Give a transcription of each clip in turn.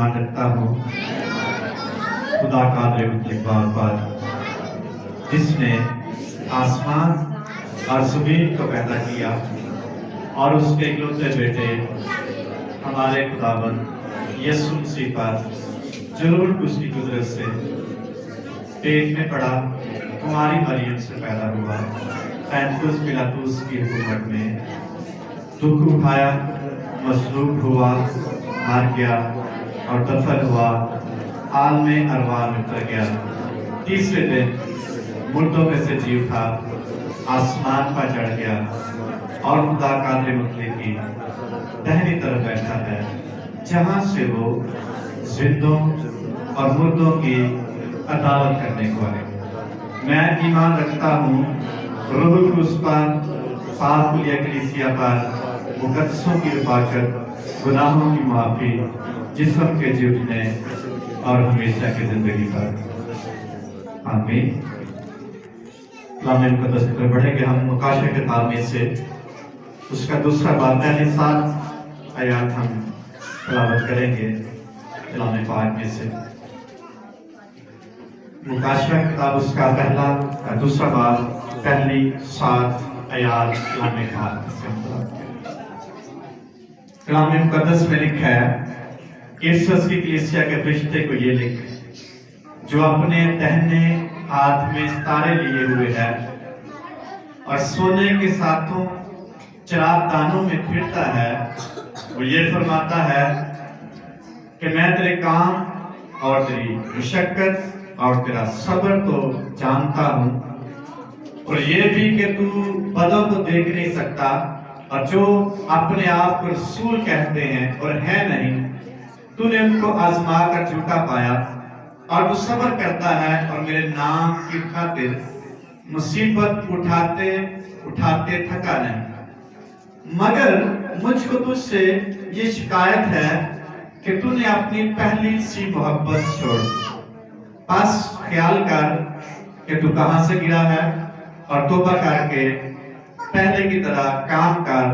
ایمان رکھتا ہوں خدا قادر مطلق پر جس نے آسمان اور زمین کو پیدا کیا اور اس کے اکلوتے بیٹے ہمارے خداوند یسوع مسیح پر ضرور اس کی قدرت سے پیٹ میں پڑا تمہاری مریم سے پیدا ہوا، پینتوس پلاطوس کی حکومت میں دکھ اٹھایا، مصلوب ہوا، مر گیا اور دفن ہوا، عالم ارواح میں اتر گیا، تیسرے دن مردوں میں سے جی اٹھا، آسمان پر چڑھ گیا اور خدا قادر مطلق کی دہنی طرف بیٹھا ہے، جہاں سے وہ زندوں اور مردوں کی عدالت کرنے کو آئے۔ میں ایمان رکھتا ہوں روح القدس پر، پاک کلیہ کلیسیا پر، مقدسوں کی رفاقت، گناہوں کی معافی، جسم کے جی اٹھنے اور ہمیشہ کی زندگی پر۔ آمین۔ کلام مقدس کی طرف بڑھیں گے ہم مکاشفہ کتاب میں سے اس کا دوسرا باب پہلے 7 آیات ہم تلاوت کریں گے کلام پاک میں سے۔ مکاشفہ کتاب اس کا دوسرا باب پہلی 7 آیات کلام پاک سے ہم تلاوت کریں گے۔ کلام مقدس میں لکھا ہے کہ افسس کی کلیسیا کے فرشتے کو یہ لکھ جو اپنے دہنے ہاتھ میں ستارے لیے ہوئے ہے اور سونے کے ساتھوں چراغ دانوں میں پھرتا ہے، وہ یہ فرماتا ہے کہ میں تیرے کام اور تیری مشقت اور تیرا صبر تو جانتا ہوں، اور یہ بھی کہ تو بدوں کو دیکھ نہیں سکتا، اور جو اپنے آپ کو رسول کہتے ہیں اور ہے نہیں، تو نے ان کو آزما کر جھوٹا پایا، اور وہ صبر کرتا ہے اور میرے نام کی خاطر مصیبت اٹھاتے اٹھاتے تھکا نہیں۔ مگر مجھ کو تجھ سے یہ شکایت ہے کہ تو نے اپنی پہلی سی محبت چھوڑ۔ بس خیال کر کہ تو کہاں سے گرا ہے اور توبہ کر کے پہلے کی طرح کام کر،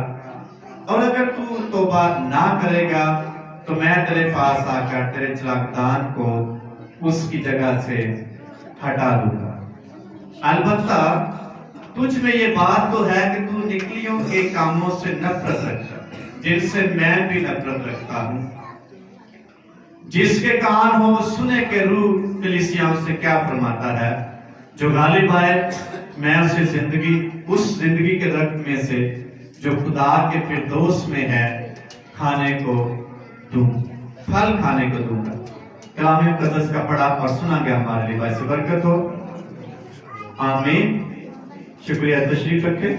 اور اگر تو توبہ نہ کرے گا تو میں تیرے پاس آ کر تیرے چراغدان کو اس کی جگہ سے ہٹا دوں گا۔ البتہ تجھ میں یہ بات تو ہے کہ تو نکلیوں کے کاموں سے نفرت رکھتا، جن سے میں بھی نفرت رکھتا ہوں۔ جس کے کان ہو وہ سنے کہ روح کلیسیاں سے کیا فرماتا ہے۔ جو غالب آئے میں اسے اس زندگی کے رنگ میں سے جو خدا کے فردوس میں ہے کھانے کو دوں، پھل کھانے کو دوں گا۔ کلام مقدس کا پڑھا اور سنا گیا ہمارے لیے باعث برکت ہو۔ آمین۔ شکریہ، تشریف رکھیں۔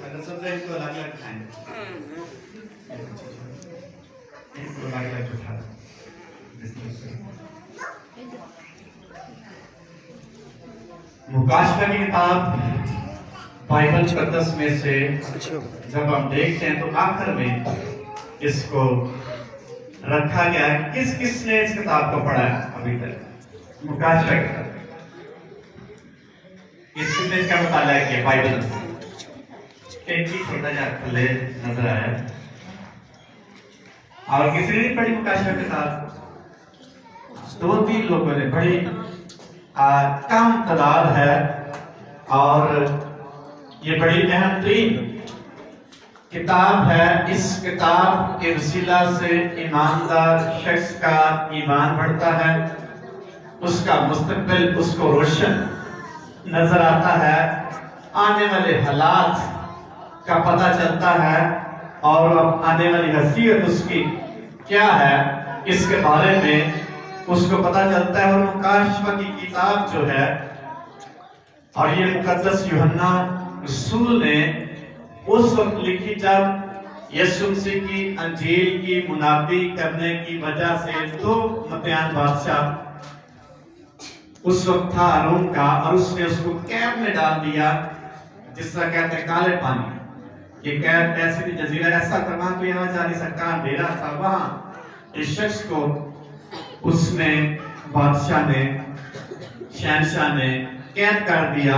اگر سب کو الگ الگ کھائیں، مکاشفہ کی کتاب بائبل مقدس میں سے جب ہم دیکھتے ہیں تو آخر میں اس کو رکھا گیا ہے۔ کس نے اس کتاب کو پڑھا ہے ابھی تک؟ مکاشفہ کتاب کس نے اس کا مطالعہ کیا بائبل میں؟ ایک ہی چھوٹا جا کھلے نظر آیا، اور کسی نے پڑھی مکاشفہ کتاب؟ 2-3 لوگوں نے پڑھی، کم تعداد ہے، اور یہ بڑی اہم ترین کتاب ہے۔ اس کتاب کے وسیلہ سے ایماندار شخص کا ایمان بڑھتا ہے، اس کا مستقبل اس کو روشن نظر آتا ہے، آنے والے حالات کا پتہ چلتا ہے، اور آنے والی حیثیت اس کی کیا ہے اس کے بارے میں اس کو پتہ چلتا ہے۔ اور مکاشفہ کی کتاب جو ہے، اور یہ مقدس یوحنا رسول نے اس وقت لکھی جب یسوع مسیح کی انجیل کی منادی کرنے کی وجہ سے 2 مدیان بادشاہ اس وقت تھا روم کا، اور اس نے اس کو قید میں ڈال دیا، جس طرح کہتے ہیں کالے پانی۔ یہ قید ایسے بھی جزیرہ ایسا تھا وہاں کوئی یہاں جا نہیں سکتا، اندھیرا تھا، وہاں اس شخص کو اس نے بادشاہ نے شہنشاہ نے قید کر دیا،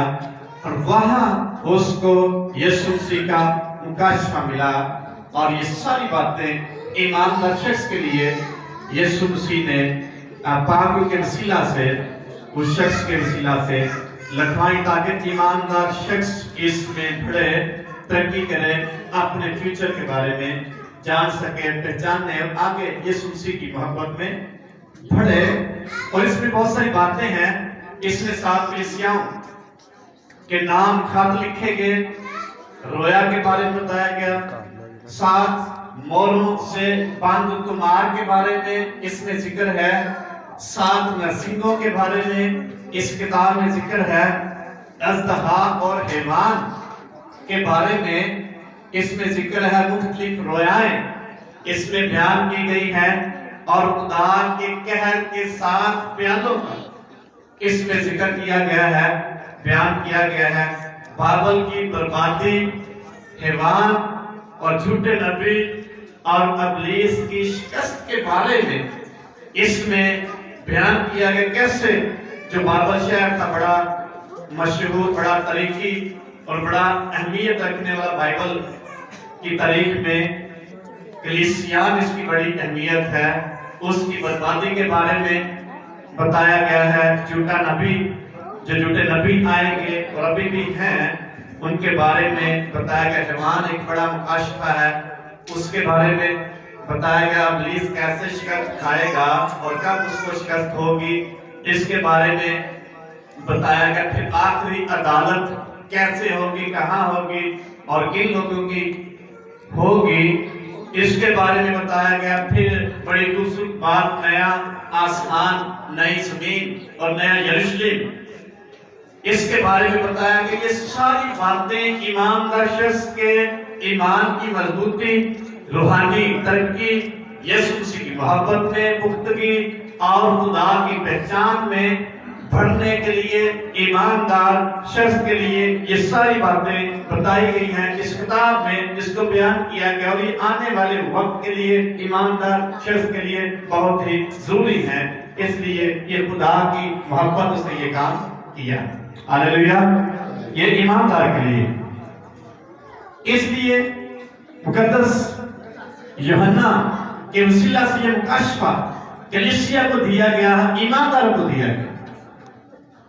اور وہاں اس کو یسوع مسیح کا मुकाशफा मिला और ये सारी बातें ईमानदार शख्स के लिए यीशु मसीह ने पाक के वसीला से उस शख्स के वसीला से लिखवाई ताकि ईमानदार शख्स इसमें बढ़े, तरक्की करे, अपने फ्यूचर के बारे में जान सके, पहचाने और आगे यीशु मसीह की मोहब्बत में बढ़े। और इसमें बहुत सारी बातें हैं। इसमें 7 कलीसियाओं के नाम खत लिखे गए, रोया के बारे में बताया गया, 7 मोरों से बंद कुमार के बारे में इसमें जिक्र है, 7 नरसिंहों के बारे में इस किताब में जिक्र है, अज़दहा और हेमान के बारे में इसमें जिक्र है, मुख्तलिफ रोयाएं इसमें बयान की गई है और खुदा के कहर के 7 प्यालों का इसमें जिक्र किया गया है, बयान किया गया है। बाबल की बर्बादी, हेवान और झूठे नबी और अबलीस की शिकस्त के बारे में इसमें बयान किया गया। कैसे जो बाबल शहर था, बड़ा मशहूर, बड़ा तारीखी और बड़ा अहमियत रखने वाला बाइबल की तारीख में कलीसियान इसकी बड़ी अहमियत है, उसकी बर्बादी के बारे में बताया गया है। झूठा नबी, जो झूठे नबी आएंगे और अभी भी हैं, उनके बारे में बताया गया। जवान एक बड़ा मुकाशफा है, उसके बारे में बताया गया। इब्लीस कैसे शिकस्त खाएगा और कब उसको शिकस्त होगी, इसके बारे में बताया गया। फिर आखिरी अदालत कैसे होगी, कहाँ होगी और किन लोगों की होगी, इसके बारे में बताया गया। फिर बड़ी खूबसूरत बात, नया आसमान, नई जमीन और नया यरूशलेम, इसके बारे में बताया गया। ये सारी बातें ईमानदार शख्स के ईमान की मजबूती, रूहानी तरक्की, यीशु मसीह की मोहब्बत में पुख्तगी और खुदा की पहचान में बढ़ने के लिए, ईमानदार शख्स के लिए ये सारी बातें बताई गई हैं इस किताब में, जिसको बयान किया गया। और ये आने वाले वक्त के लिए, ईमानदार शख्स के लिए बहुत ही जरूरी है। इसलिए ये खुदा की मोहब्बत उसने ये काम किया। हालेलुया, ये ईमानदार के लिए। इसलिए मुकद्दस यूहन्ना के वसीला से ये मुकाशफा कलीसिया को दिया गया, ईमानदारों को दिया गया।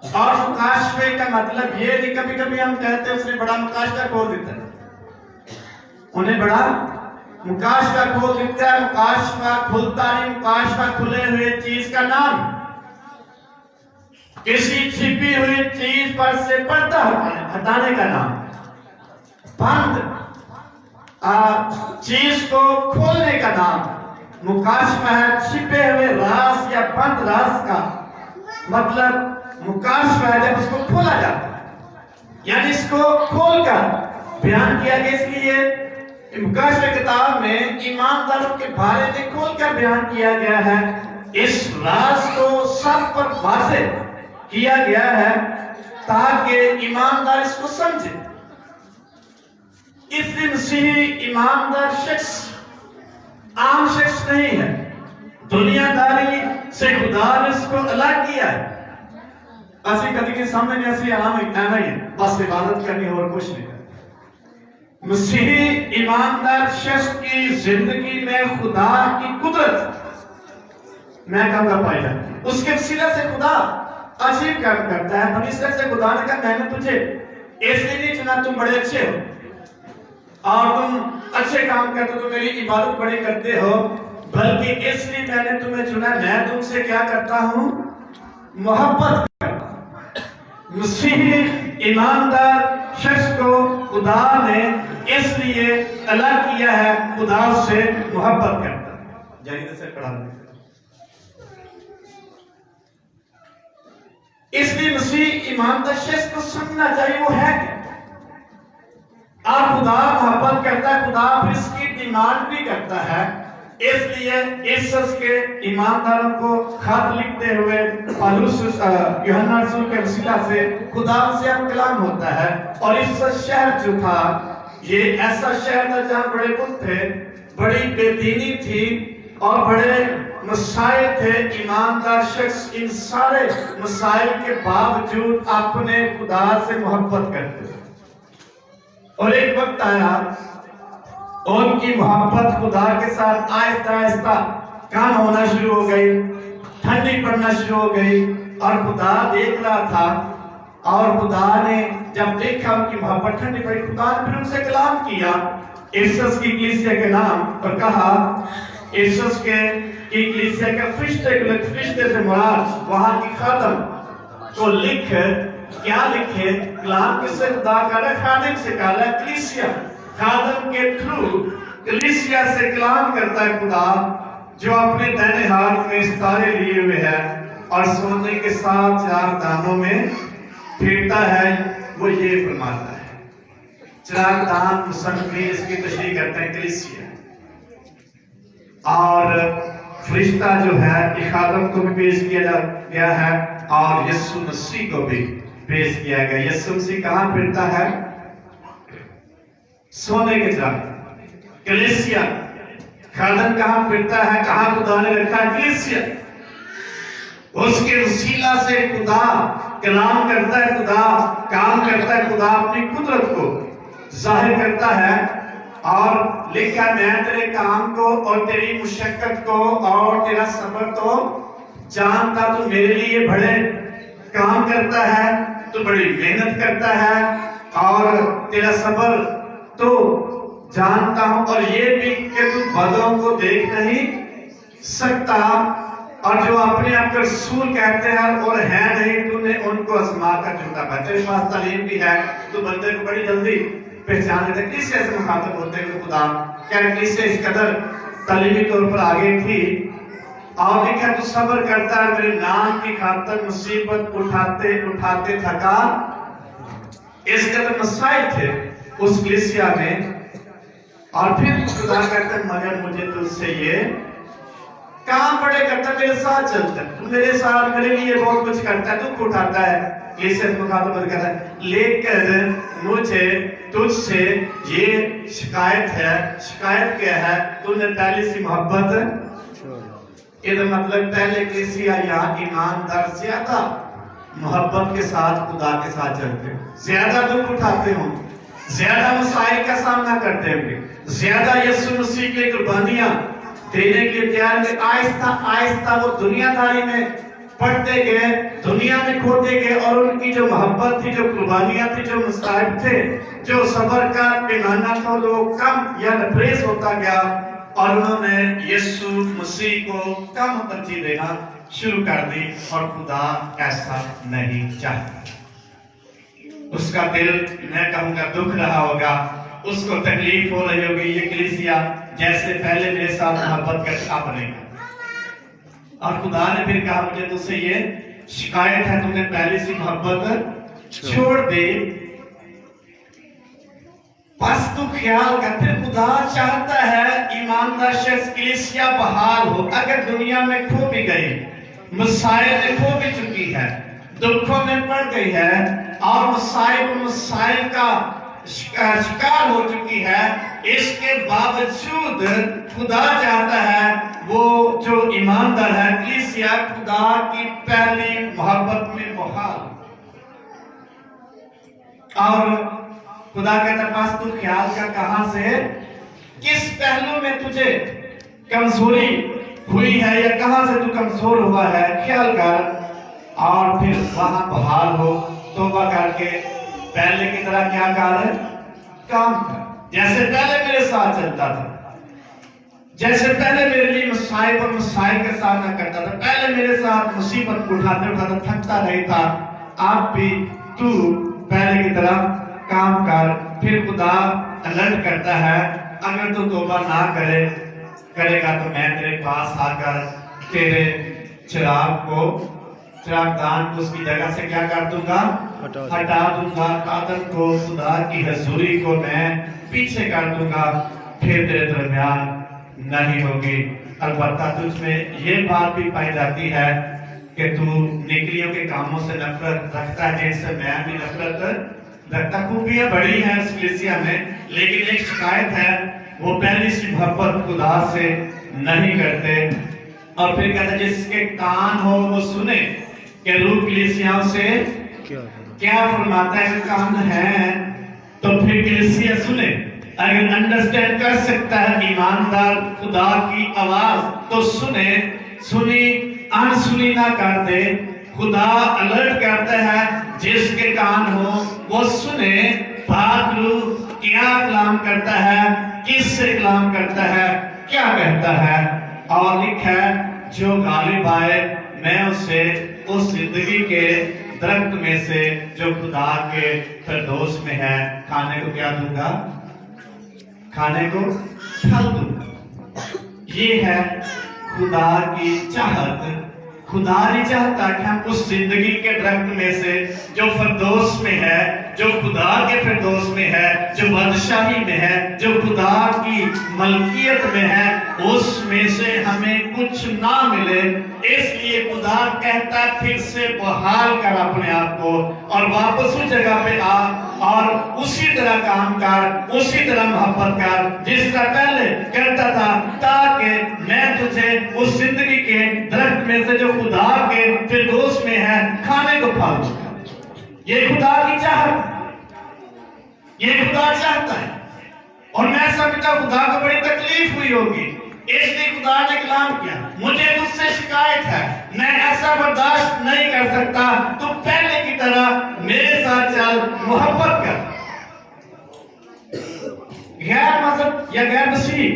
और मुकाशफे का मतलब ये नहीं, कभी कभी हम कहते हैं उसने बड़ा मुकाशफा खोल देता है, उन्हें बड़ा मुकाशफा खोल देता है। मुकाशफा खुलता नहीं, मुकाशफा खुले हुए चीज का नाम, किसी छिपी हुई चीज पर से पर्दा हटाने का नाम, बंद चीज को खोलने का नाम मुकाशफा है। छिपे हुए राज या बंद राज का मतलब मुकाशफा है जब उसको खोला जाता है, यानी इसको खोलकर बयान किया गया। इसलिए मुकाशफा किताब में ईमानदारों के बारे में खोलकर बयान किया गया है। इस राज को सब पर वाज़ेह किया गया है ताकि ईमानदार इसको समझे। इसलिए मसीही ईमानदार शख्स आम शख्स नहीं है, दुनियादारी से खुदा ने इसको अलग किया है। ऐसे कभी के सामने नहीं, ऐसे आम नहीं है, बस इबादत करनी और कुछ नहीं। मसीही ईमानदार शख्स की जिंदगी में खुदा की कुदरत मैं कहूँगा पाई जाती है। उसके वसीले से खुदा अजीब काम करता है। बनी इसराइल से खुदा ने कहा मैंने तुझे इसलिए नहीं चुना, तुम बड़े अच्छे हो और तुम अच्छे काम करते हो, तुम मेरी इबादत बड़े करते हो, बल्कि इसलिए मैंने तुम्हें चुना, मैं तुमसे क्या करता हूं, मोहब्बत करता हूं। मसीही ईमानदार शख्स को खुदा ने इसलिए अलग किया है, खुदा से मोहब्बत करता है। जाइए से पढ़ा, इसलिए मसीह ईमानदार शख्स को समझना चाहिए वो है क्या। और खुदा मोहब्बत करता है, खुदा फिर इसकी डिमांड भी करता है। इसलिए इस शख्स के ईमानदारों को खत लिखते हुए पौलुस यूहन्ना रसूल के वसीला से खुदा से अब कलाम होता है। और इस शहर जो था, ये ऐसा शहर था जहाँ बड़े बुत थे, बड़ी बेदीनी थी और बड़े मसाइल थे। ईमानदार शख्स इन सारे मसाइल के बावजूद अपने खुदा से मोहब्बत करते। और एक वक्त आया उनकी मोहब्बत खुदा के साथ आहिस्ता आहिस्ता कम होना शुरू हो गई, ठंडी पड़ना शुरू हो गई। और खुदा देख रहा था, और खुदा ने जब देखा उनकी मोहब्बत ठंडी पड़ी, खुदा ने फिर उनसे कलाम किया इफिसस की कलीसिया के नाम पर, कहा इफिसस के कलीसिया के फरिश्ते से मुराद वहां की खादम को लिख, क्या लिखे? कलाम किससे खुदा कर रहा है? खादिम से कर रहा है। कलीसिया खादम के थ्रू कलीसिया से कलाम करता है खुदा, जो अपने दाहिने हाथ में सितारे लिए हुए है और सोने के साथ 4 दानों में फिरता है। वो ये फरमाता है, 4 दान मुसलमान इसकी तशरीह करते हैं कलीसिया, और फरिश्ता जो है खादम को भी पेश किया गया है और यीशु मसीह को भी पेश किया गया। यीशु मसीह कहाँ फिरता है? सोने के चांद। कलीसिया खादम कहाँ फिरता है? कहाँ खुदा ने रखा है? कलीसिया। उसके वसीला से खुदा कलाम करता है, खुदा काम करता है, खुदा अपनी कुदरत को जाहिर करता है। और लिखा, मैं तेरे काम को और तेरी मुशक्कत को और तेरा सब्र तो जानता, तू मेरे लिए बड़े काम करता है, तू बड़ी मेहनत करता है और तेरा सब्र तो जानता हूं, और ये भी कि तू बदों को देख नहीं सकता, और जो अपने आप को रसूल कहते हैं और है नहीं, तूने उनको आजमा कर झूठा पाया। तेरे पास तालीम भी है, तो बंदे को बड़ी जल्दी पहचान लेता है। किससे ऐसे मुखातब होते हुए खुदा क्या किससे इस कदर तालीमी तौर पर आगे थी। और लिखा, तू सब्र करता है मेरे नाम की खातिर, मुसीबत उठाते उठाते थका। इस कदर मसाइल थे उस कलीसिया में, और फिर खुदा कहते हैं, मगर मुझे तुझसे ये काम बड़े करता, मेरे साथ चलता, तू मेरे साथ मेरे लिए बहुत कुछ करता है, दुख उठाता है, कलीसिया को मुखातब करता है, लेकिन मुझे तुझसे ये शिकायत है। शिकायत क्या है? तूने पहली सी मोहब्बत, ये मतलब पहले कलीसिया यहाँ ईमानदार ज्यादा मोहब्बत के साथ खुदा के साथ चलते, ज्यादा दुख उठाते हो, ज्यादा मसाइल का सामना करते हुए, ज्यादा यीशु मसीह की कुर्बानियां देने के लिए तैयार थे। आहिस्ता आहिस्ता वो दुनियादारी में पढ़ते गए, दुनिया में खोते गए, और उनकी जो मोहब्बत थी, जो कुर्बानियां थी, जो मसाइब थे, जो सबर का पैमाना था, लोग कम या प्रेस होता गया, और उन्होंने यीशु मसीह को कम तरजीह देना शुरू कर दी। और खुदा ऐसा नहीं चाहता। उसका दिल, मैं कहूँगा, दुख रहा होगा, उसको तकलीफ हो रही होगी, ये कलीसिया जैसे पहले मेरे साथ मोहब्बत करता अब नहीं। और खुदा ने फिर कहा, मुझे तुझसे ये शिकायत है, तुमने पहले सी मोहब्बत छोड़ दे। बस तू ख्याल कर, फिर खुदा चाहता है ईमानदार शख्स कलीसिया बहाल हो। अगर दुनिया में खो भी गई, मसाइल में खो भी चुकी है, दुखों में पड़ गई है, और मसाइल का शिकार हो चुकी है, इसके बावजूद खुदा चाहता है वो जो ईमानदार है कलीसिया खुदा की पहली मोहब्बत में बहाल। और खुदा कहता, पास तू ख्याल का, कहां से, किस पहलू में तुझे कमजोरी हुई है, या कहां से तू कमजोर हुआ है, ख्याल कर, और फिर वहां बहाल हो, तौबा करके पहले की तरह क्या कर, काम कर, जैसे पहले मेरे साथ चलता था, जैसे पहले मेरे लिए मसाइब और मसाइल का सामना करता था, पहले मेरे साथ मुसीबत उठाते उठाते थकता नहीं था, आप भी तू पहले की तरह काम कर। फिर खुदा अलर्ट करता है, अगर तू तौबा ना करेगा तो मैं तेरे पास आकर तेरे चिरागदान को उसकी जगह से क्या कर दूंगा, हटा दूंगा, आदम को, खुदा की हजूरी को मैं पीछे कर दूंगा, फिर तेरे दरमियान नहीं होगी। अलबत्ता तुझ में ये बात भी पाई जाती है कि तू निकलियों के कामों से नफरत रखता है, जैसे मैं भी नफरत रखता। खूबियां बड़ी हैं इस कलीसिया में, लेकिन एक शिकायत है, वो पहली सी मोहब्बत खुदा से नहीं करते। और फिर कहते, जिसके कान हो वो सुने कि रूह कलीसियाओं से क्या फरमाता है। कान है तो फिर कलीसिया सुने, اگر انڈرسٹینڈ کر سکتا ہے ایماندار خدا کی آواز تو سنے، سنی انسنی نہ کر دے۔ خدا الرٹ کرتا ہے جس کے کان ہو وہ سنے، پاک روح کیا کلام کرتا ہے، کس سے کلام کرتا ہے، کیا کہتا ہے۔ اور لکھا ہے جو غالب آئے میں اسے اس زندگی کے درخت میں سے جو خدا کے فردوس میں ہے کھانے کو کیا دوں گا؟ کھانے کو پھل دوں گا۔ یہ ہے خدا کی چاہت۔ خدا نہیں چاہتا کہ ہم اس زندگی کے درخت میں سے جو فردوس میں ہے، جو خدا کے فردوس میں ہے، جو بادشاہی میں ہے، جو خدا کی ملکیت میں ہے، اس میں سے ہمیں کچھ نہ ملے۔ اس لیے خدا کہتا ہے پھر سے بحال کر اپنے آپ کو اور واپس اس جگہ پہ آ اور اسی طرح کام کر، اسی طرح محبت کر جس طرح پہلے کرتا تھا، تاکہ میں تجھے اس زندگی کے درخت میں سے جو خدا کے فردوس میں ہے کھانے کو پھل دوں گا۔ یہ خدا کی چاہت، یہ خدا چاہتا ہے۔ اور میں سمجھتا خدا کو بڑی تکلیف ہوئی ہوگی، اس لیے خدا نے کلام کیا مجھے تجھ سے شکایت ہے، میں ایسا برداشت نہیں کر سکتا، تو پہلے کی طرح میرے ساتھ چل، محبت کر۔ غیر مذہب یا غیر مسیح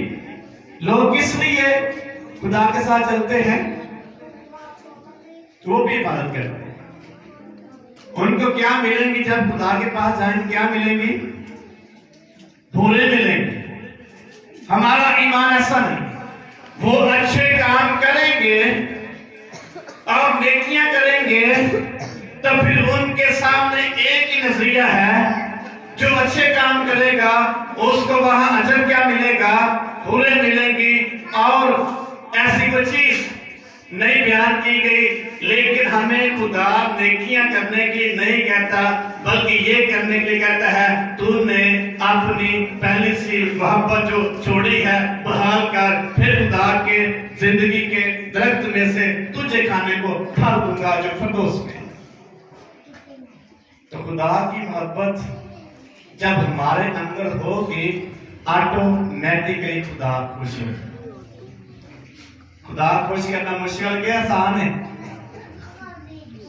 لوگ کس لیے خدا کے ساتھ چلتے ہیں؟ وہ بھی عبادت کرتے ہیں۔ ان کو کیا ملیں گی جب خدا کے پاس جائیں گے؟ کیا ملیں گی؟ پورے ملیں گے۔ ہمارا ایمان ایسا نہیں، وہ اچھے کام کریں گے اور نیکیاں کریں گے تو پھر ان کے سامنے ایک ہی نظریہ ہے، جو اچھے کام کرے گا اس کو وہاں اجر کیا ملے گا؟ پورے ملیں گی۔ اور ایسی کوئی چیز نہیں بیان کی گئی، لیکن ہمیں خدا نیکیاں کرنے کے لیے نہیں کہتا، بلکہ یہ کرنے کے لیے کہتا ہے تو نے اپنی پہلی سی محبت جو چھوڑی ہے بحال کر، پھر خدا کے زندگی کے درخت میں سے تجھے کھانے کو پھل دوں گا جو فردوس میں۔ تو خدا کی محبت جب ہمارے اندر ہوگی آٹومیٹکلی خدا خوش ہوگا۔ خدا خوش کرنا مشکل کے آسان ہے؟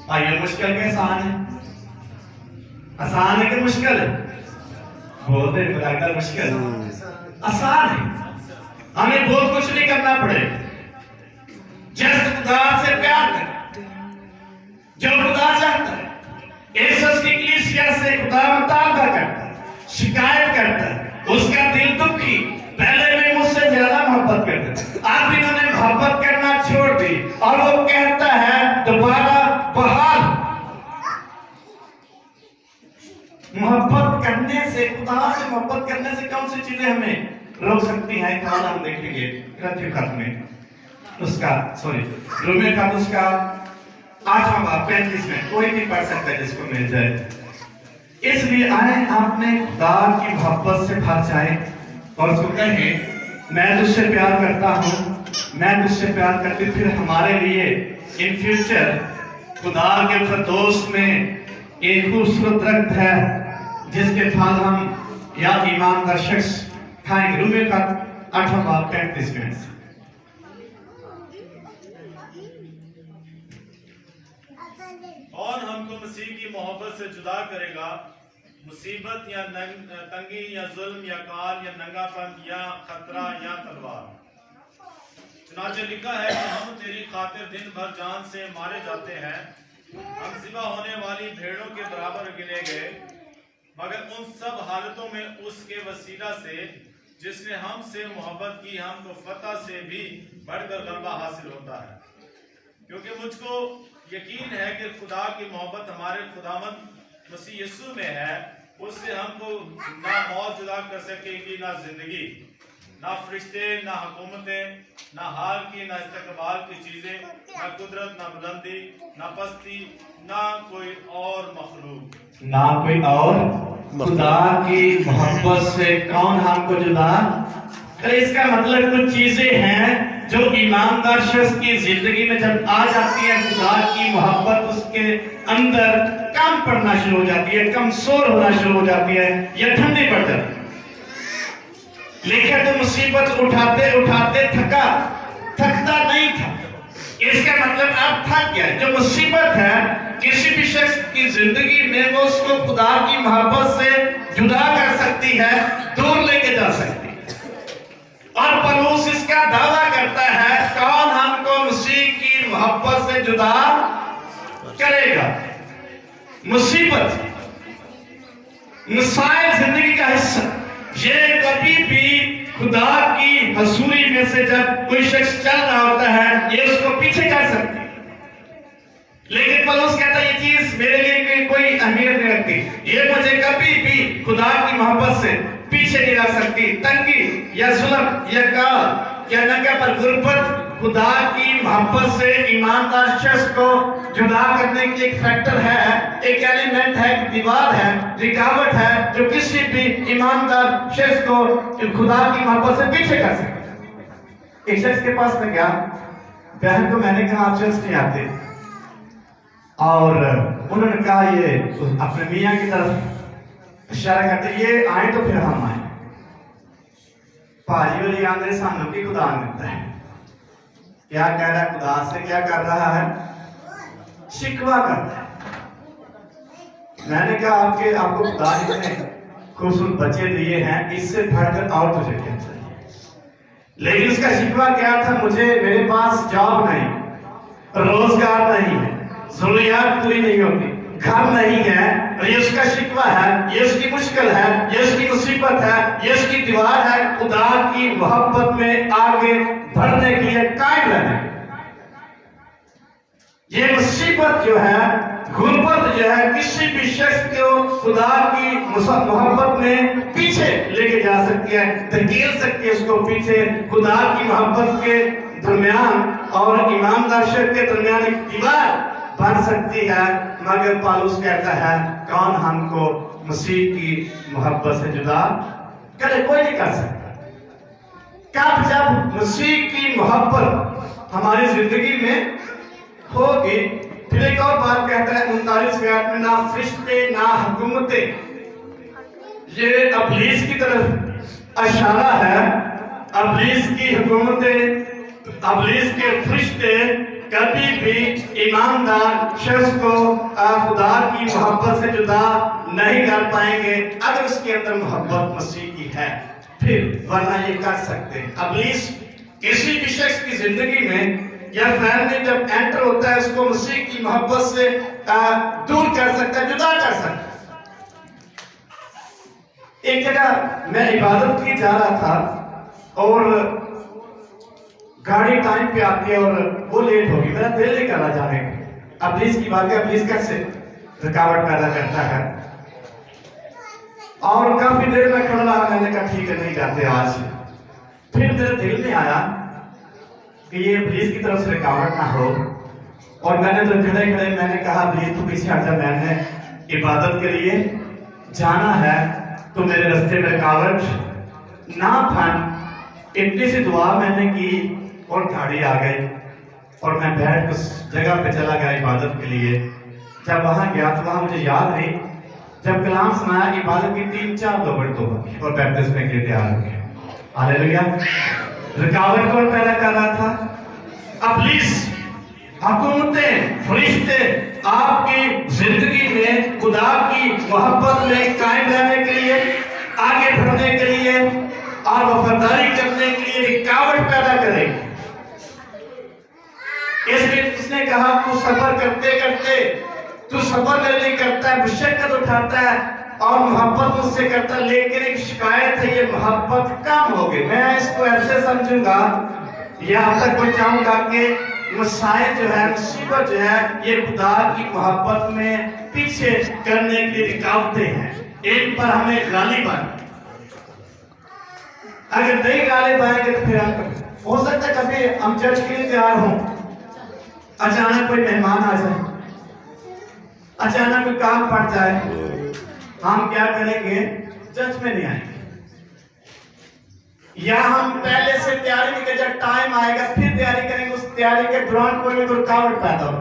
آئیے مشکل کے آسان ہے؟ آسان ہے کہ مشکل ہے؟ بہت ہے مشکل، آسان ہے۔ ہمیں بہت کچھ نہیں کرنا پڑے، جس خدا سے پیار کر، جو خدا چاہتا ہے۔ ایسوس کی کلیسیا سے خدا مطالبہ کرتا ہے، شکایت کرتا ہے، اس کا دل دکھی، پہلے میں مجھ سے زیادہ محبت کرتا ہے، اب انہوں نے محبت کرنا چھوڑ دی، اور وہ کہتا ہے دوبارہ بحال۔ محبت کرنے سے، خدا سے محبت کرنے سے کون سی چیزیں ہمیں روک سکتی ہیں؟ ایک ہم دیکھیں گے رتیو خط میں اس کا رومیو خط اس کا 8واں باب 35 میں، کوئی نہیں پڑھ سکتا جس کو مل جائے۔ اس لیے آئیں اپنے خدا کی محبت سے بھر جائیں اور اس کو کہیں میں تجھ سے پیار کرتا ہوں، میں تجھ سے پیار کرتی۔ پھر ہمارے لیے ان فیوچر خدا کے فردوس میں ایک خوبصورت درخت ہے جس کے پھل ہم یا ایماندار شخص کھائیں گے۔ رومیو کا 8واں باب 35 میں اور ہم کو مسیح کی محبت سے جدا کرے گا مصیبت یا تنگی یا ظلم یا کال یا ننگا پن یا خطرہ یا تلوار؟ چنانچہ لکھا ہے کہ ہم تیری خاطر دن بھر جان سے مارے جاتے ہیں، ہم ذبح ہونے والی بھیڑوں کے برابر گنے گئے، مگر ان سب حالتوں میں اس کے وسیلہ سے جس نے ہم سے محبت کی ہم کو فتح سے بھی بڑھ کر غلبہ حاصل ہوتا ہے۔ کیونکہ مجھ کو یقین ہے کہ خدا کی محبت ہمارے خداوند مسیح یسوع میں ہے، اس سے ہم کو نہ موت جدا کر سکے گی، نہ زندگی، نہ فرشتے، نہ حکومتیں، نہ حال کی، نہ استقبال کی چیزیں، نہ قدرت، نہ بلندی، نہ پستی، نہ کوئی اور مخلوق، نہ کوئی اور۔ خدا کی محبت سے کون ہم کو جدا؟ اس کا مطلب کچھ چیزیں ہیں جو ایماندار شخص کی زندگی میں جب آ جاتی ہے، خدا کی محبت اس کے اندر کم پڑنا شروع ہو جاتی ہے، کمزور ہونا شروع ہو جاتی ہے یا ٹھنڈی پڑ جاتی ہے۔ लेकिन तो मुसीबत उठाते उठाते थकता नहीं था। इसका मतलब अब थक गया। जो मुसीबत है किसी भी शख्स की जिंदगी में वो उसको खुदा की मोहब्बत से जुदा कर सकती है, दूर लेके जा सकती है। और पौलुस इसका दावा करता है, कौन हमको मसीह की मोहब्बत से जुदा करेगा। मुसीबत, मसाइल जिंदगी का हिस्सा, ये कभी भी खुदा की हजूरी में से जब कोई शख्स चल रहा होता है, ये उसको पीछे कर सकती है। लेकिन पौलुस कहता है ये चीज मेरे लिए कोई अहमियत नहीं रखती, ये मुझे कभी भी खुदा की मोहब्बत से पीछे नहीं रख सकती। तंगी या जुल्म या काल या नंगा पर गुर्बत खुदा की मोहब्बत से ईमानदार शख्स को जुदा करने की एक फैक्टर है, एक एलिमेंट है, एक दीवार है, रुकावट है, जो किसी भी ईमानदार शख्स को खुदा की मोहब्बत से पीछे कर सकता। एक शख्स के पास में गया, बहन को मैंने कहा आप चर्च नहीं आते, और उन्होंने कहा ये अपने मियाँ की तरफ इशारा करते, ये आए तो फिर हम आए। भाजी वाली आंदे सानू की खुदा मिलता है, क्या कह रहा है खुदा से, क्या कर रहा है, शिकवा करता है। मैंने कहा आपको खुदा ने खूबसूरत बच्चे दिए हैं, इससे बढ़कर और तुझे क्या चाहिए। लेकिन उसका शिकवा क्या था, मुझे मेरे पास जॉब नहीं, रोजगार नहीं है, जरूरियात पूरी नहीं होती, घर नहीं है, और ये उसका शिकवा है, ये उसकी मुश्किल है, ये उसकी मुसीबत है, ये उसकी दीवार है खुदा की मोहब्बत में आगे बढ़ने के लिए, कायम रहने। ये मुसीबत जो है, गुर्बत जो है, किसी भी शख्स को खुदा की मोहब्बत में पीछे लेके जा सकती है, धकेल सकती है उसको पीछे। खुदा की मोहब्बत के दरमियान और ईमानदार शख्स के दरमियान एक दीवार बन सकती है। मगर पौलुस कहता है, कौन हमको मसीह की मोहब्बत से जुदा करे, कोई नहीं कर सकता। कब जब मसीह की मोहब्बत हमारी जिंदगी में होगी। फिर एक और बात कहता है 39वें आयत में, ना फरिश्ते ना हुकूमतें, ये इब्लीस की तरफ इशारा है। इब्लीस की हुकूमतें, इब्लीस के फरिश्ते कभी भी ईमानदार शख्स को खुदा की मोहब्बत से जुदा नहीं कर पाएंगे, अगर उसके अंदर मोहब्बत मसीह की है, फिर वरना ये कर सकते हैं। इब्लीस किसी भी शख्स की जिंदगी में या फैमिली जब एंटर होता है, उसको मसीह की मोहब्बत से दूर कर सकता है, जुदा कर सकता है। एक जगह मैं इबादत की जा रहा था और गाड़ी टाइम पे आती है और वो लेट होगी, मेरा दिल नहीं कर रहा जाने का। इब्लीस की बात है, इब्लीस कैसे रुकावट पैदा करता है, और काफी देर में खड़ा रहा। मैंने कहा ठीक है नहीं जाते आज। फिर मेरे दिल में आया कि ये इब्लीस की तरफ से रुकावट ना हो, और मैंने तो खड़े खड़े मैंने कहा इब्लीस तू पीछे हट जा, मैंने इबादत के लिए जाना है, तो मेरे रास्ते में रुकावट ना बन। इतनी सी दुआ मैंने की और गाड़ी आ गई और मैं बैठ उस जगह पे चला गया इबादत के लिए। जब वहां गया तो वहां मुझे याद नहीं, जब कलाम सुनाया इबादत की 3-4 लोग तो और बैप्टिस्ट में के तैयार हो गए। हालेलुया। रुकावट कौन पैदा कर रहा था? इब्लीस। हुकूमतें, फरिश्ते आपकी जिंदगी में खुदा की मोहब्बत में कायम रहने के लिए, आगे बढ़ने के लिए और वफादारी करने के लिए रुकावट पैदा करेगी। इसलिए उसने कहा तू सब्र करते करते, तू सब्र मेरे लिए करता है, मुशक्कत उठाता है और मोहब्बत मुझसे करता है, लेकिन एक शिकायत है, ये मोहब्बत कम हो गई। मैं इसको ऐसे समझूंगा या अब तक मैं चाहूंगा कि मसाइल जो है, मुसीबत जो है, ये खुदा की मोहब्बत में पीछे करने की रुकावटें हैं। इन पर हमें गालिब आए, अगर नहीं गालिब आएंगे तो फिर हो सकता है कभी हम चर्च के लिए तैयार हों, अचानक कोई मेहमान आ जाए, अचानक कोई काम पड़ जाए, हम क्या करेंगे? चर्च में नहीं आएंगे, या हम पहले से तैयारी नहीं करेंगे, जब टाइम आएगा फिर तैयारी करेंगे, उस तैयारी के दौरान कोई भी रुकावट पैदा हो।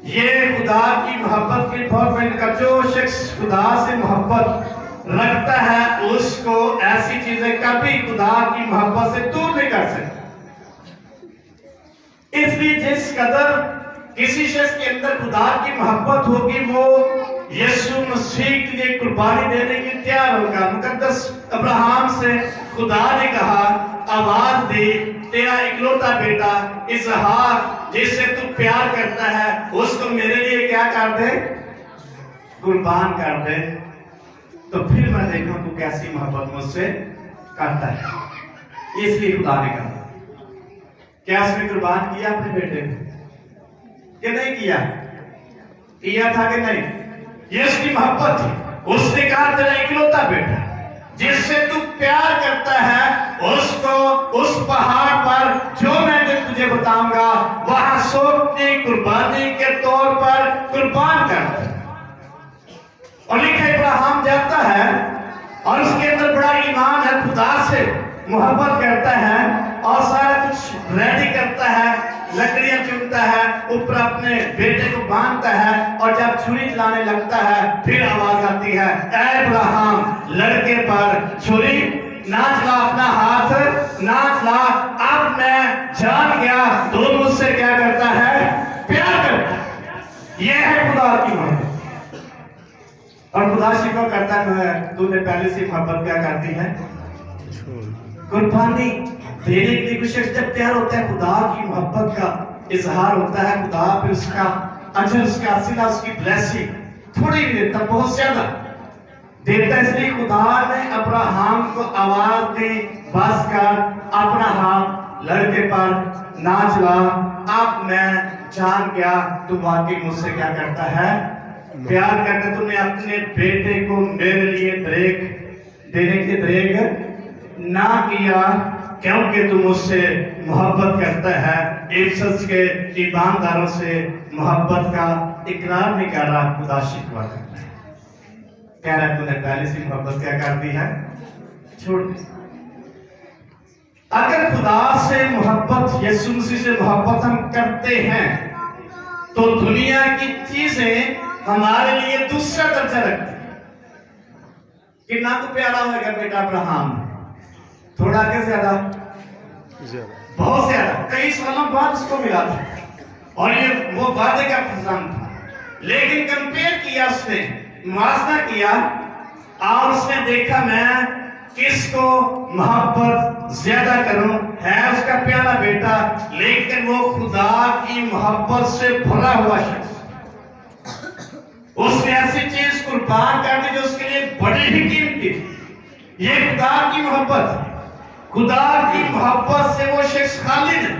ये खुदा की मोहब्बत की बहुत बड़ी, जो शख्स खुदा से मोहब्बत रखता है उसको ऐसी चीजें कभी खुदा की मोहब्बत से दूर नहीं कर सकती। इसलिए जिस कदर किसी शख्स के अंदर खुदा की मोहब्बत होगी वो यीशु मसीह के लिए कुर्बानी देने के लिए तैयार होगा। मुकद्दस अब्राहम से खुदा ने कहा, आवाज दी, तेरा इकलौता बेटा इसहाक जिससे तू प्यार करता है उसको मेरे लिए क्या कर दे, कुर्बान कर दे, तो फिर मैं देखूं तू कैसी मोहब्बत मुझसे करता है। इसलिए खुदा ने कहा, क्या उसने कुर्बान किया अपने बेटे को कि नहीं किया? किया था कि नहीं? ये उसकी मोहब्बत थी। उसने कहा तेरा इकलौता बेटा जिससे तू प्यार करता है उसको उस पहाड़ पर जो मैं तुझे बताऊंगा वहां सोने कुर्बानी के तौर पर कुर्बान कर दे। और लिखा इब्राहिम जाता है और उसके अंदर बड़ा ईमान है, खुदा से मोहब्बत करता है और सारा कुछ रेडी करता है, लकड़ियां चुनता है, ऊपर अपने बेटे को बांधता है और जब छुरी चलाने लगता है फिर आवाज आती है, ऐ इब्राहिम लड़के पर छुरी ना चला, अपना हाथ ना चला, अब मैं जान गया तो मुझसे क्या करता है, प्यार करता है। यह है खुदा की मोहब्बत। और खुदा शिकवा करता है, तूने पहले से मोहब्बत क्या करती है, कुर्बानी देने के लिए कुछ शख्स जब तैयार होता है, खुदा की मोहब्बत का इजहार होता है, खुदा फिर उसका अजर, उसका सिला, उसकी ब्लेसिंग थोड़ी नहीं देता, बहुत ज्यादा देता है। इसलिए खुदा ने अब्राहम को आवाज दी, बस कर, अपना हाथ लड़के पर ना चला, अब मैं जान गया तू वाकई मुझसे क्या करता है, प्यार करता। तूने अपने बेटे को मेरे लिए दरेक देने के दरेक ना किया क्योंकि तू मुझसे मोहब्बत करता है। इफसस के ईमानदारों से मोहब्बत का इकरार नहीं कर रहा, खुदा शिकवा करता है, कह रहा है तूने पहले से मोहब्बत क्या कर दी है, छोड़ दी। अगर खुदा से मोहब्बत, यीशु मसीह से मोहब्बत हम करते हैं तो दुनिया की चीजें हमारे लिए दूसरा दर्जा रखती है। कितना को प्यारा होगा बेटा अब्राहम, थोड़ा के ज्यादा, बहुत ज्यादा, कई सालों बाद उसको मिला था और ये वो वादे का फैसला था, लेकिन कंपेयर किया उसने, मुआवजा किया और उसने देखा मैं किसको मोहब्बत ज्यादा करूं, है उसका प्यारा बेटा, लेकिन वो खुदा की मोहब्बत से भरा हुआ शख्स, उसने ऐसी चीज कुर्बान कर दी जो उसके लिए बड़ी ही कीमती थी। ये खुदा की मोहब्बत, खुदा की मोहब्बत से वो शख्स खाली नहीं।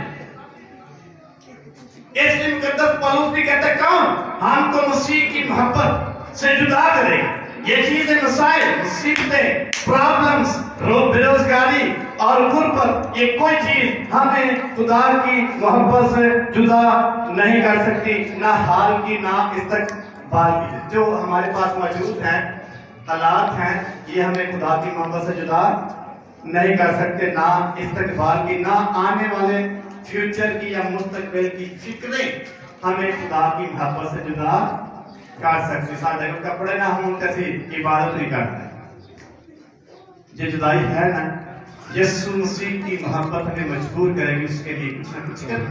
इसलिए मुकद्दस पौलुस भी कहता है, कौन हमको मसीह की मोहब्बत से जुदा करेगा। ये चीजें, मसाइल, मुसीबतें, प्रॉब्लम्स, बेरोजगारी और गुर्बत, ये कोई चीज हमें खुदा की मोहब्बत से जुदा नहीं कर सकती, ना हाल की ना इस्तकबाल की। जो हमारे पास मौजूद हैं, हालात हैं, ये हमें खुदा की मोहब्बत से जुदा नहीं कर सकते, ना इस्तकबाल की, ना आने वाले फ्यूचर की या मुस्तकबिल की फिक्रें हमें खुदा की मोहब्बत से जुदा कर सकते। साढ़े कपड़े ना हम कैसी इबादत नहीं करते, ये जुदाई है ना, यीशु मसीह की मोहब्बत हमें मजबूर करेगी उसके लिए कुछ ना कुछ कर।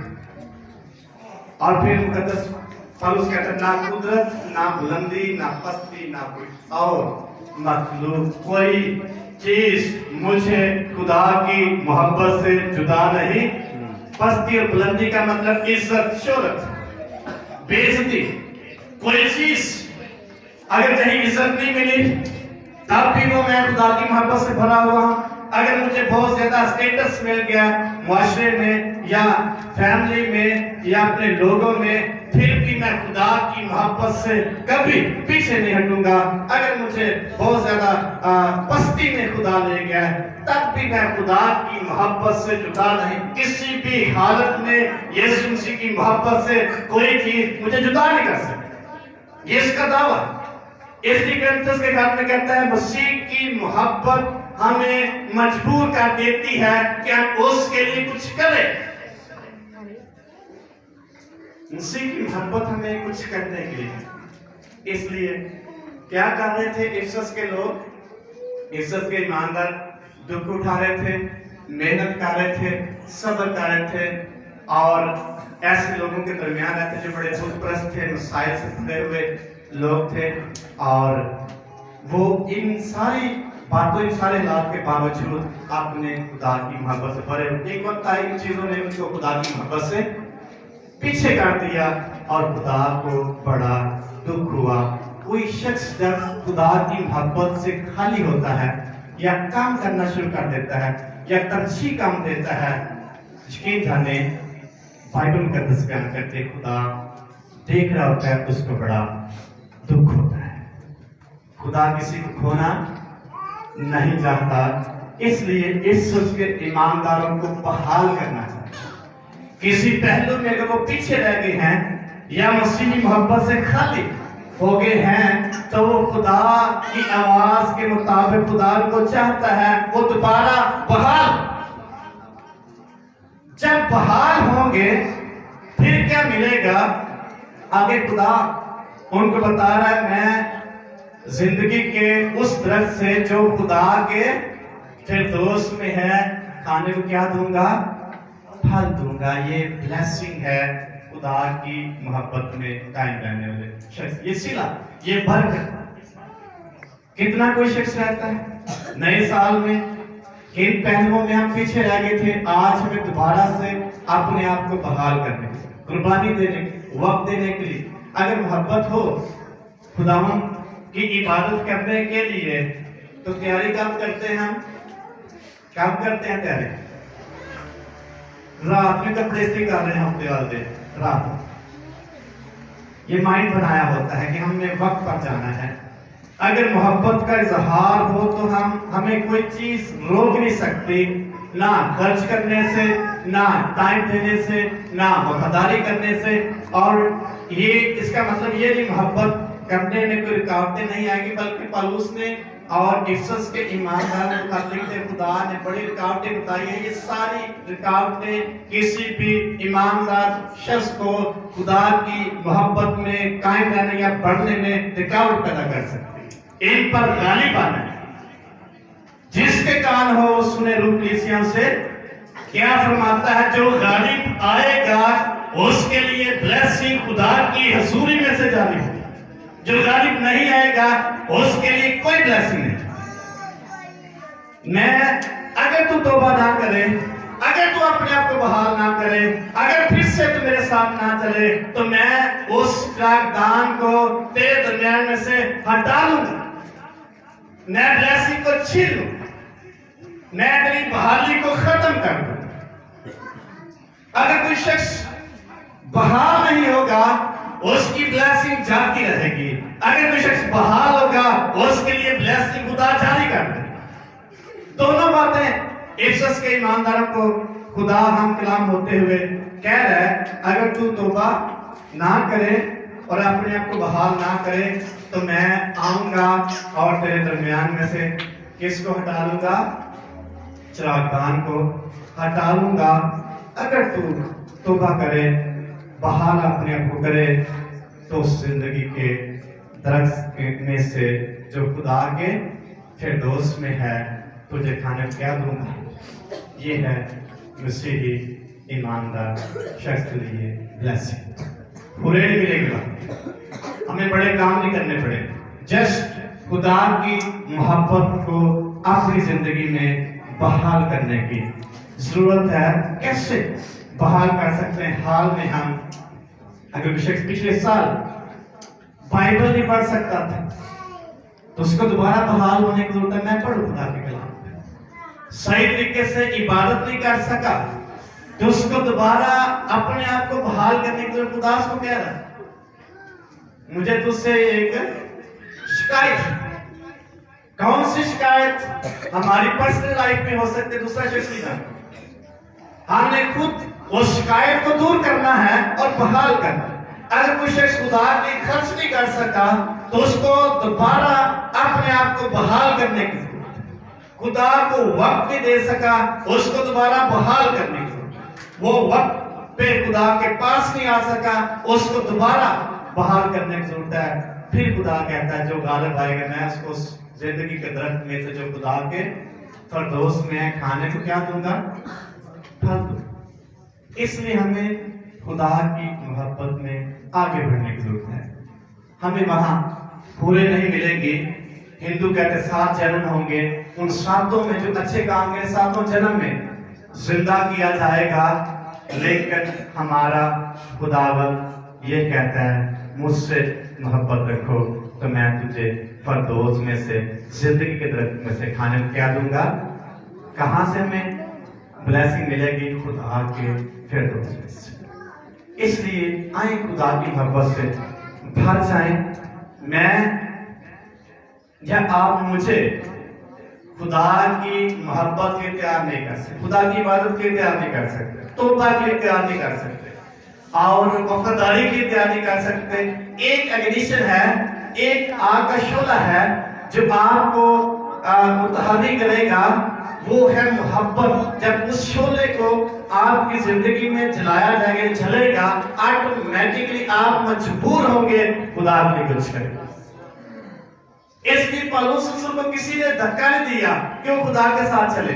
और फिर मुकद्दस पौलुस कहता है, ना कुदरत, ना बुलंदी, ना पस्ती, ना कोई और मखलूक, कोई चीज मुझे खुदा की मोहब्बत से जुदा नहीं। पस्ती और बुलंदी का मतलब इज्जत, शोहरत, बेइज्जती, कोई चीज अगर कहीं इज्जत नहीं मिली तब भी वो मैं खुदा की मोहब्बत से भरा हुआ हूं। अगर मुझे बहुत ज्यादा स्टेटस मिल गया मुआशरे में या फैमिली में या अपने लोगों में, फिर भी मैं खुदा की मोहब्बत से कभी पीछे नहीं हटूंगा। अगर मुझे बहुत ज्यादा पस्ती में खुदा ले गया तब भी मैं खुदा की मोहब्बत से जुदा नहीं। किसी भी हालत में यीशु मसीह की मोहब्बत से कोई चीज मुझे जुदा नहीं कर सकती, ये इसका दावा। इसलिए ग्रंथस के घर में कहता है, मसीह की मोहब्बत हमें मजबूर कर देती है कि हम उसके लिए कुछ करें। मसीह की मोहब्बत हमें कुछ करने के लिए। इसलिए क्या कर रहे थे इफसस के लोग, इज्जत के ईमानदार दुख उठा रहे थे, मेहनत कर रहे थे, सब्र कर रहे थे, और ऐसे लोगों के दरमियान रहते जो बड़े बुतप्रस्त थे, मसाइल से जुड़े हुए लोग थे, और वो इन सारी बातों, इन सारे लाभ के बावजूद अपने खुदा की मोहब्बत से भरे। एक वक्त आई इन चीजों ने उनको खुदा की मोहब्बत से पीछे कर दिया और खुदा को बड़ा दुख हुआ। कोई शख्स जब खुदा की मोहब्बत से खाली होता है या काम करना शुरू कर देता है या तरजीह काम देता है, यकीन जाने बाइबल मुकद्दस बयान करते खुदा देख रहा होता है, उसको बड़ा दुख होता है। खुदा किसी को खोना नहीं चाहता, इसलिए इस उसके ईमानदारों को बहाल करना चाहता है। किसी पहलू में अगर वो पीछे रह गए हैं या मसीही मोहब्बत से खाली हो गए हैं, तो वो खुदा की आवाज के मुताबिक खुदा को चाहता है वो दोबारा बहाल। जब बहाल होंगे फिर क्या मिलेगा? आगे खुदा उनको बता रहा है, मैं जिंदगी के उस दरख्त से जो खुदा के फिरदौस में है खाने को क्या दूंगा? फल दूंगा। ये ब्लेसिंग है खुदा की मोहब्बत में कायम रहने वाले शख्स, ये सिला, ये बरकत। कितना कोई शख्स रहता है नए साल में किन पहलुओं में हम पीछे रह गए थे, आज हमें दोबारा से अपने आप को बहाल करने, कुर्बानी देने, वक्त देने के लिए अगर मोहब्बत हो खुदावंद की इबादत करने के लिए, तो तैयारी कब करते हैं? हम कब करते हैं तैयारी? रात में कपड़े इस्त्री कर रहे हैं हफ्ते वाले रात, ये माइंड बनाया होता है कि हमने वक्त पर जाना है। अगर मोहब्बत का इजहार हो तो हमें कोई चीज रोक नहीं सकती, ना खर्च करने से, ना टाइम देने से, ना वफादारी करने से। और ये इसका मतलब ये नहीं मोहब्बत करने में कोई रुकावटें नहीं आएगी, बल्कि पौलुस ने और इफिसस के ईमानदारों को खत लिखते खुदा ने बड़ी रुकावटें बताई है। ये सारी रुकावटें किसी भी ईमानदार शख्स को खुदा की मोहब्बत में कायम रहने या बढ़ने में रुकावट पैदा कर सकती। इन पर गालिब आना है। जिसके कान हो सुने रूह कलीसिया से क्या फरमाता है, जो गालिब आएगा उसके लिए ब्लेसिंग खुदा की हजूरी में से जारी होगी, जो गालिब नहीं आएगा उसके लिए कोई ब्लेसिंग नहीं। अगर तू तौबा ना करे, अगर तू अपने आप को बहाल ना करे, अगर फिर से तू मेरे साथ ना चले, तो मैं उस दान को तेरे दरमियान में से हटा लूंगा, मैं ब्लेसिंग को छीन लूंगा, मैं तेरी बहाली को खत्म कर दूंगा। अगर कोई शख्स बहाल नहीं होगा उसकी ब्लेसिंग जाती रहेगी, अगर कोई शख्स बहाल होगा उसके लिए ब्लेसिंग खुदा जारी कर देगा। दोनों बातें इफिसस के ईमानदारों को खुदा हम कलाम होते हुए कह रहा है, अगर तू तौबा ना करे और अपने आप को बहाल ना करे, तो मैं आऊंगा और तेरे दरमियान में से किसको हटा लूंगा? चिरागदान को हटा लूंगा। अगर तू तौबा करे, बहाल अपने आप को करे, तो जिंदगी के दरख्त में से जो खुदा के फिरदौस में है तुझे खाने को क्या दूंगा? ये है मसीही ईमानदार शख्स के लिए ब्लेसिंग। पूरे नहीं मिलेगा, हमें बड़े काम नहीं करने पड़े, जस्ट खुदा की मोहब्बत को अपनी जिंदगी में बहाल करने की जरूरत है। कैसे बहाल कर सकते हैं? हाल में हम अगर कोई शख्स पिछले साल बाइबल नहीं पढ़ सकता था तो उसको दोबारा बहाल होने की जरूरत है। मैं पढ़ूं खुदा के कलाम, सही तरीके से इबादत नहीं कर सका तो उसको दोबारा अपने आप को बहाल करने की जरूरत। खुदा उसको कह रहा है, मुझे तुझसे एक शिकायत। कौन सी शिकायत? हमारी पर्सनल लाइफ में हो सकते, दूसरा शख्स नहीं जानता। हमने खुद उस शिकायत को दूर करना है और बहाल करना है। अगर कोई शख्स खुदा की खर्च नहीं कर सका तो उसको दोबारा अपने आप को बहाल करने की जरूरत है। खुदा को वक्त नहीं दे सका, उसको दोबारा बहाल करने की जरूरत है। वो वक्त पे खुदा के पास नहीं आ सका, उसको दोबारा बहाल करने की जरूरत है। फिर खुदा कहता है जो गालिब आएगा मैं उसको जिंदगी के दरख्त में से जो खुदा के फरदौस में खाने को क्या दूंगा, फल दूंगा। इसलिए हमें खुदा की मोहब्बत में आगे बढ़ने की जरूरत है। हमें वहां पूरे नहीं मिलेंगे। हिंदू कहते 7 जन्म होंगे, उन 7 में जो अच्छे काम के 7 जन्म में जिंदा किया जाएगा। लेकिन हमारा खुदावंद ये कहता है मुझसे मोहब्बत रखो तो मैं तुझे फरदौस में से जिंदगी के दरख्त में से खाने को क्या दूंगा। कहां से हमें ब्लेसिंग मिलेगी, खुदा के फिरदौस में से। इसलिए आए खुदा की मोहब्बत से भर जाए। मैं या आप मुझे खुदा की मोहब्बत के तैयार नहीं कर सकते, खुदा की इबादत के तैयार नहीं कर सकते, तौबा के लिए तैयार नहीं कर सकते और वफादारी के लिए तैयार नहीं कर सकते। एक एग्निशन है, एक आग का शोला है जो आपको मुतहर्रिक करेगा, वो है मोहब्बत। जब उस शोले को आपकी जिंदगी में जलाया जाएगा, जलेगा, ऑटोमेटिकली आप मजबूर होंगे खुदा के कुछ करेगा। इसलिए पौलुस रसूल को किसी ने धक्का नहीं दिया कि वो खुदा के साथ चले।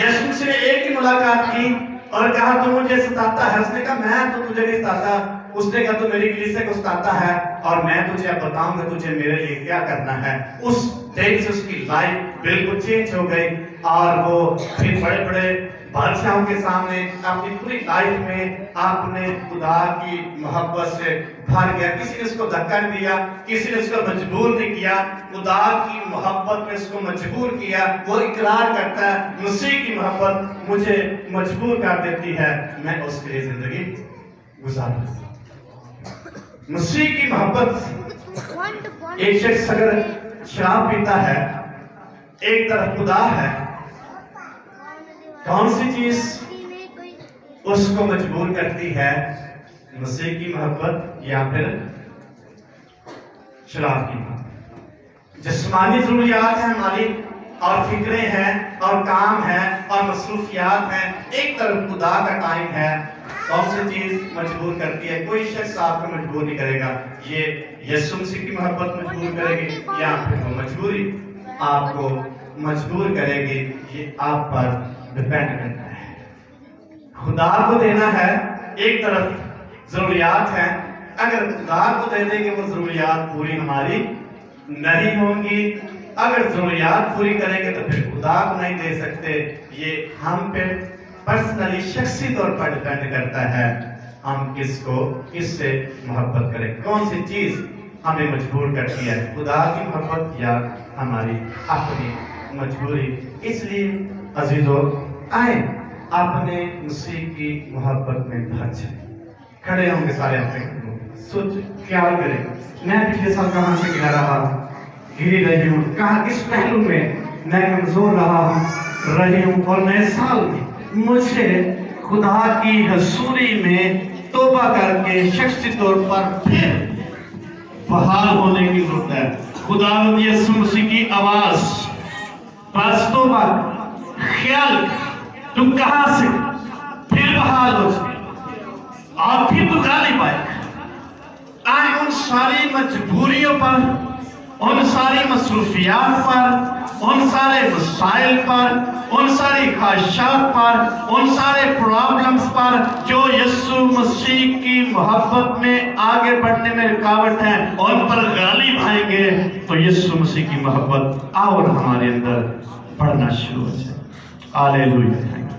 यीशु मसीह ने एक ही मुलाकात की और कहा तू मुझे सताता है। उसने कहा मैं तो तुझे नहीं सताता। उसने कहा तो मेरी कलीसिया को सताता है और मैं तुझे अब बताऊंगा तुझे मेरे लिए क्या करना है। उस दिन से उसकी लाइफ बिल्कुल चेंज हो गई और वो फिर बड़े बड़े बादशाहों के सामने अपनी पूरी लाइफ में आपने खुदा की मोहब्बत से भर गया। किसी ने उसको धक्का नहीं दिया, किसी ने उसको मजबूर नहीं किया, खुदा की मोहब्बत ने उसको मजबूर किया। वो इकरार करता है मसीह की मोहब्बत मुझे मजबूर कर देती है, मैं उसके लिए जिंदगी गुजारूं। मसीह की मोहब्बत, एक शख्स अगर शराब पीता है, एक तरफ खुदा है, कौन सी चीज उसको मजबूर करती है, मसीह की मोहब्बत या फिर शराब की मोहब्बत? जिस्मानी जरूरियात है हमारी और फिक्रें हैं और काम है और मसरूफियात हैं, एक तरफ खुदा का टाइम है। कौन सी चीज मजबूर करती है? कोई शख्स आपको मजबूर नहीं करेगा, ये यीशु मसीह की मोहब्बत मजबूर करेगी या फिर वो मजबूरी आपको मजबूर करेगी, ये आप पर डिपेंड करता है। खुदा को देना है, एक तरफ जरूरियात है, अगर खुदा को दे देंगे वो जरूरियात पूरी हमारी नहीं होंगी। अगर जरूरियात पूरी करेंगे तो फिर खुदा को नहीं दे सकते। ये हम पे पर्सनली शख्सी तौर पर डिपेंड करता है, हम किससे मोहब्बत करें, कौन सी चीज हमें मजबूर करती है, खुदा की मोहब्बत या हमारी अपनी मजबूरी। इसलिए अजीजों आए अपने मसीह की मोहब्बत में भर जाए। खड़े होंगे सारे अपने सोच ख्याल करें, मैं पिछले साल कहां से गिरा रहा, गिरी रही हूँ, कहा किस पहलू में मैं कमजोर रही हूँ और नए साल मुझे खुदा की हजूरी में तौबा करके शख्सी तौर पर फिर बहाल होने की जरूरत है। खुदा यीशु मसीह की आवाज बस तौबा ख्याल, तुम कहां से फिर बहाल हो और फिर तो गा नहीं पाएगा। आज उन सारी मजबूरियों पर, उन सारी मसरूफियात पर, उन सारे मसाइल पर, उन सारी ख्वाहिशात पर, उन सारे प्रॉब्लम्स पर जो यीशु मसीह की मोहब्बत में आगे बढ़ने में रुकावट है, उन पर गालिब आएंगे तो यीशु मसीह की मोहब्बत और हमारे अंदर बढ़ना शुरू हो जाए। हालेलुया।